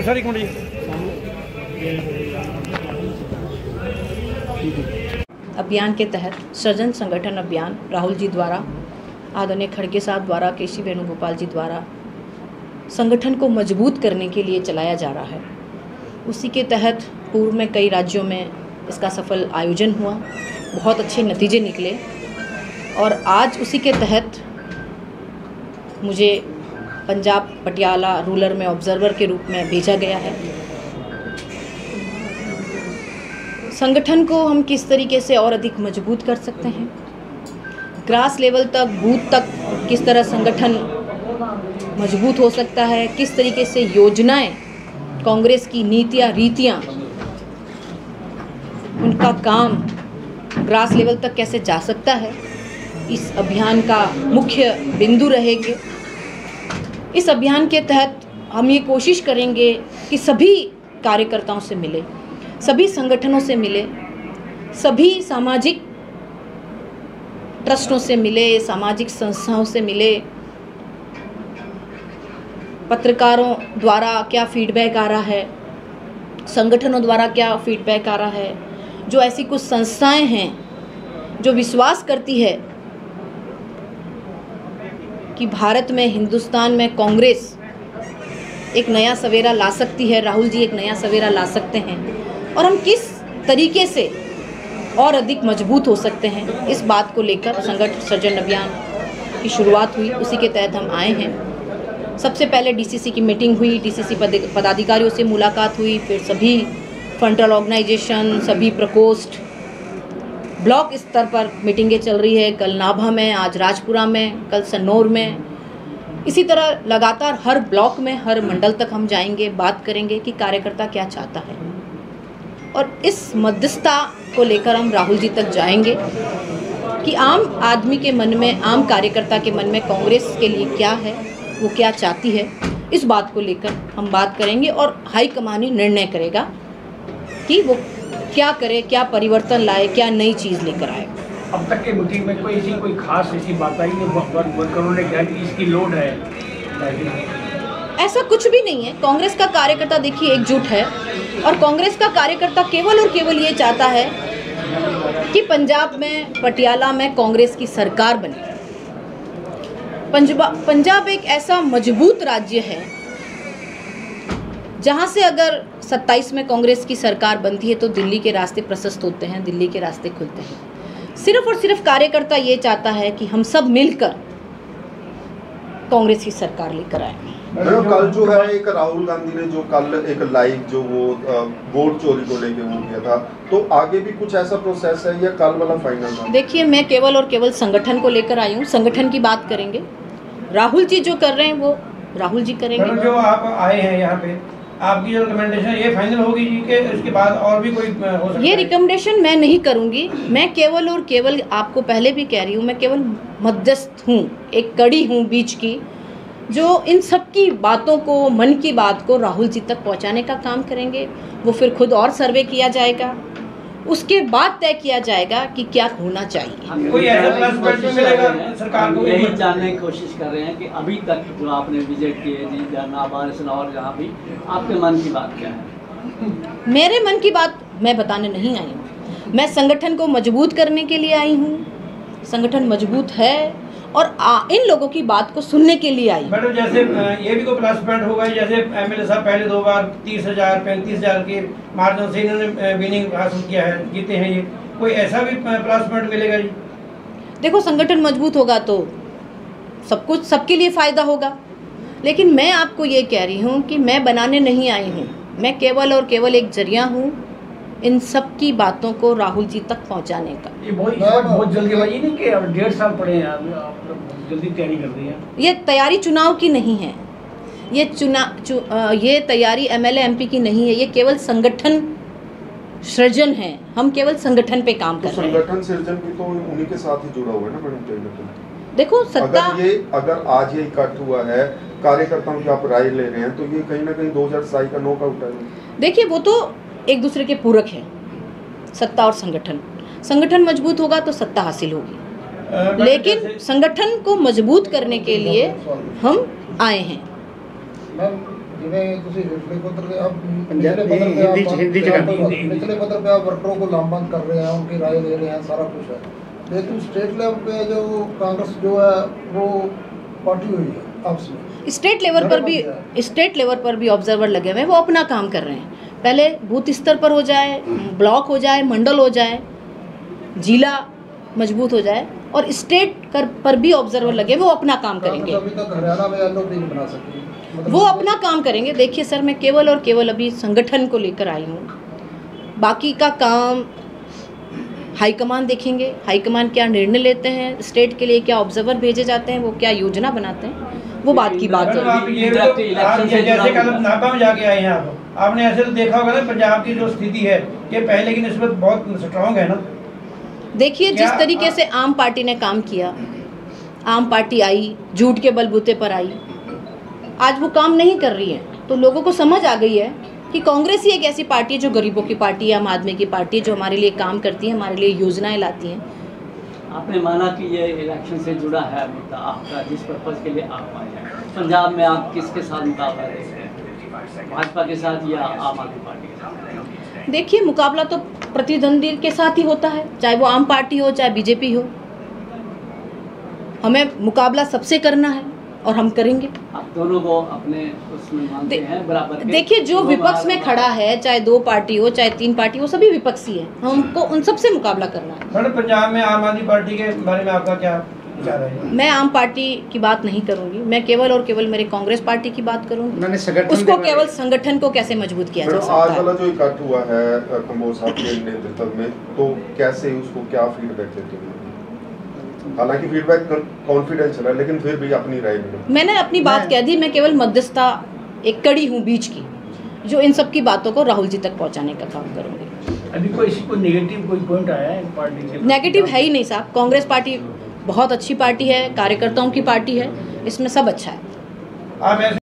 Sir एक minute. अभियान के तहत सृजन संगठन अभियान राहुल जी द्वारा, आदरणीय खड़गे साहब द्वारा, केसी वेणुगोपाल जी द्वारा संगठन को मजबूत करने के लिए चलाया जा रहा है। उसी के तहत पूर्व में कई राज्यों में इसका सफल आयोजन हुआ, बहुत अच्छे नतीजे निकले और आज उसी के तहत मुझे पंजाब पटियाला रूरल में ऑब्जर्वर के रूप में भेजा गया है। संगठन को हम किस तरीके से और अधिक मजबूत कर सकते हैं, ग्रास लेवल तक, बूथ तक किस तरह संगठन मजबूत हो सकता है, किस तरीके से योजनाएं, कांग्रेस की नीतियां, रीतियां, उनका काम ग्रास लेवल तक कैसे जा सकता है, इस अभियान का मुख्य बिंदु रहेंगे। इस अभियान के तहत हम ये कोशिश करेंगे कि सभी कार्यकर्ताओं से मिले, सभी संगठनों से मिले, सभी सामाजिक ट्रस्टों से मिले, सामाजिक संस्थाओं से मिले, पत्रकारों द्वारा क्या फीडबैक आ रहा है, संगठनों द्वारा क्या फीडबैक आ रहा है, जो ऐसी कुछ संस्थाएं हैं जो विश्वास करती है कि भारत में, हिंदुस्तान में कांग्रेस एक नया सवेरा ला सकती है, राहुल जी एक नया सवेरा ला सकते हैं और हम किस तरीके से और अधिक मजबूत हो सकते हैं, इस बात को लेकर संगठन सृजन अभियान की शुरुआत हुई। उसी के तहत हम आए हैं। सबसे पहले डीसीसी की मीटिंग हुई, डीसीसी पदाधिकारियों से मुलाकात हुई, फिर सभी फ्रंटल ऑर्गेनाइजेशन, सभी प्रकोष्ठ, ब्लॉक स्तर पर मीटिंगें चल रही है। कल नाभा में, आज राजपुरा में, कल सन्नौर में। इसी तरह लगातार हर ब्लॉक में, हर मंडल तक हम जाएंगे, बात करेंगे कि कार्यकर्ता क्या चाहता है और इस मध्यस्थता को लेकर हम राहुल जी तक जाएंगे कि आम आदमी के मन में, आम कार्यकर्ता के मन में कांग्रेस के लिए क्या है, वो क्या चाहती है, इस बात को लेकर हम बात करेंगे और हाईकमान ही निर्णय करेगा कि वो क्या करे, क्या परिवर्तन लाए, क्या नई चीज़ लेकर आए। अब तक के मीटिंग में कोई खास ऐसी बात आई नहीं वर्करों ने क्या कि इसकी लोड है? ऐसा कुछ भी नहीं है। कांग्रेस का कार्यकर्ता देखिए एकजुट है और कांग्रेस का कार्यकर्ता केवल और केवल ये चाहता है कि पंजाब में, पटियाला में कांग्रेस की सरकार बने। पंजाब एक ऐसा मजबूत राज्य है जहां से अगर 27 में कांग्रेस की सरकार बनती है तो दिल्ली के रास्ते प्रशस्त होते हैं, दिल्ली के रास्ते खुलते हैं। सिर्फ और सिर्फ कार्यकर्ता ये चाहता है कि हम सब मिलकर कांग्रेस की सरकार लेकर आए। कल जो है एक राहुल गांधी ने जो कल एक लाइव जो वो वोट चोरी को लेके वो किया था, तो आगे भी कुछ ऐसा प्रोसेस है या कल वाला फाइनल था? देखिए, मैं केवल और केवल संगठन को लेकर आई हूँ, संगठन की बात करेंगे। राहुल जी जो कर रहे हैं वो राहुल जी करेंगे। जो आप आए हैं यहाँ पे, आपकी जो रिकमेंडेशन ये फाइनल होगी जी के इसके बाद और भी कोई हो सकता है? ये रिकमेंडेशन मैं नहीं करूँगी। मैं केवल और केवल, आपको पहले भी कह रही हूँ, मैं केवल मध्यस्थ हूँ, एक कड़ी हूँ बीच की, जो इन सब की बातों को, मन की बात को राहुल जी तक पहुंचाने का काम करेंगे। वो फिर खुद और सर्वे किया जाएगा, उसके बाद तय किया जाएगा कि क्या होना चाहिए। कोई ऐसा प्लस पॉइंट भी मिलेगा सरकार को? यही जानने की कोशिश कर रहे हैं कि अभी तक जो आपने विजिट किए जी, नाभा, सन्नौर, जहाँ भी, आपके मन की बात क्या है? मेरे मन की बात मैं बताने नहीं आई हूँ। मैं संगठन को मजबूत करने के लिए आई हूँ। संगठन मजबूत है और इन लोगों की बात को सुनने के लिए आई। मैडम, जैसे ये भी कोई प्लस पॉइंट होगा, जैसे एमएलए साहब पहले 2 बार 30,000 35,000 के मार्जिन से इन्होंने विनिंग हासिल किया है, जीते हैं ये, कोई ऐसा भी प्लस पॉइंट मिलेगा जी? देखो, संगठन मजबूत होगा तो सब कुछ सबके लिए फ़ायदा होगा, लेकिन मैं आपको ये कह रही हूँ कि मैं बनाने नहीं आई हूँ। मैं केवल और केवल एक जरिया हूँ इन सब की बातों को राहुल जी तक पहुंचाने का। ये बहुत जल्दीबाजी नहीं कि 1.5 साल पड़े हैं, आप जल्दी तैयारी कर रही हैं। ये तैयारी चुनाव की नहीं है, ये तैयारी एमएलए एमपी की नहीं है, ये केवल संगठन सृजन है। हम केवल संगठन पे काम कर रहे हैं। संगठन सृजन भी तो उन्हीं के साथ ही जुड़ा हुआ है ना मैडम? देखो, सत्ता अगर आज ये इकट्ठ हुआ है, कार्यकर्ताओं की आप राय ले रहे हैं, तो ये कहीं ना कहीं 2027 का नॉकआउट है। देखिए, वो तो एक दूसरे के पूरक हैं, सत्ता और संगठन। संगठन मजबूत होगा तो सत्ता हासिल होगी, लेकिन संगठन को मजबूत करने के लिए हम आए हैं। मैम जिवें ਤੁਸੀਂ ਪਿਛਲੇ ਪੱਤਰ ਦੇ ਆਪ हिंदी पिछले पत्र पे आप वर्करों को लामबंद कर रहे हैं, उनकी राय ले रहे हैं, सारा कुछ है, लेकिन स्टेट लेवल पे जो कांग्रेस जो है वो पार्टी हुई है आपस में। स्टेट लेवल पर भी ऑब्जर्वर लगे हुए हैं, वो अपना काम कर रहे हैं। पहले बूथ स्तर पर हो जाए, ब्लॉक हो जाए, मंडल हो जाए, जिला मजबूत हो जाए, और स्टेट पर भी ऑब्जर्वर लगे, वो अपना काम करेंगे। अभी तक हरियाणा में एलओपी नहीं बना सकी, वो अपना काम करेंगे। देखिए सर, मैं केवल और केवल अभी संगठन को लेकर आई हूँ, बाकी का काम हाईकमान देखेंगे। हाईकमान क्या निर्णय लेते हैं, स्टेट के लिए क्या ऑब्जर्वर भेजे जाते हैं, वो क्या योजना बनाते हैं, वो बात की बात मैडम, है। आप ये तो आप जैसे कल नाभा में जाके आए हैं, आपने ऐसे तो देखा होगा ना पंजाब की जो स्थिति है, ये पहले की निस्बत बहुत स्ट्रांग है ना। देखिए जिस तरीके से आम पार्टी ने काम किया, आम पार्टी आई, झूठ के बलबूते पर आई, आज वो काम नहीं कर रही है, तो लोगों को समझ आ गई है कि कांग्रेस ही एक ऐसी पार्टी है जो गरीबों की पार्टी है, आम आदमी की पार्टी है, जो हमारे लिए काम करती है, हमारे लिए योजनाएं लाती हैं। आपने माना कि ये इलेक्शन से जुड़ा है मुद्दा आपका, जिस पर्पज़ के लिए आप आए हैं। पंजाब में आप किसके साथ मुकाबला देखते हैं, भाजपा के साथ या आम आदमी पार्टी के साथ? देखिए मुकाबला तो प्रतिद्वंदी के साथ ही होता है, चाहे वो आम पार्टी हो चाहे बीजेपी हो। हमें मुकाबला सबसे करना है और हम करेंगे। आप दोनों को अपने उसमें मानते हैं बराबर? देखिए जो विपक्ष में खड़ा है, चाहे 2 पार्टी हो चाहे 3 पार्टी हो, सभी विपक्षी है, हमको उन सबसे मुकाबला करना है। मैडम पंजाब में आम आदमी पार्टी के बारे में आपका क्या विचार है? मैं आम पार्टी की बात नहीं करूंगी, मैं केवल और केवल मेरे कांग्रेस पार्टी की बात करूंगी, उसको केवल संगठन को कैसे मजबूत किया जा सकता आज है। वाला जो इकट्ठ हुआ है कंबोज साहब के नेतृत्व में, तो कैसे उसको क्या फीडबैक देते हैं? हालांकि फीडबैक कॉन्फिडेंशियल है, लेकिन फिर भी अपनी राय में मैंने अपनी बात कह दी, मैं केवल मध्यस्थता एक कड़ी हूँ बीच की, जो इन सब की बातों को राहुल जी तक पहुँचाने का काम करूँगी। अभी कोई नेगेटिव कोई पॉइंट आया है पार्टी के? नेगेटिव है ही नहीं साहब, कांग्रेस पार्टी बहुत अच्छी पार्टी है, कार्यकर्ताओं की पार्टी है, इसमें सब अच्छा है। आप ऐसे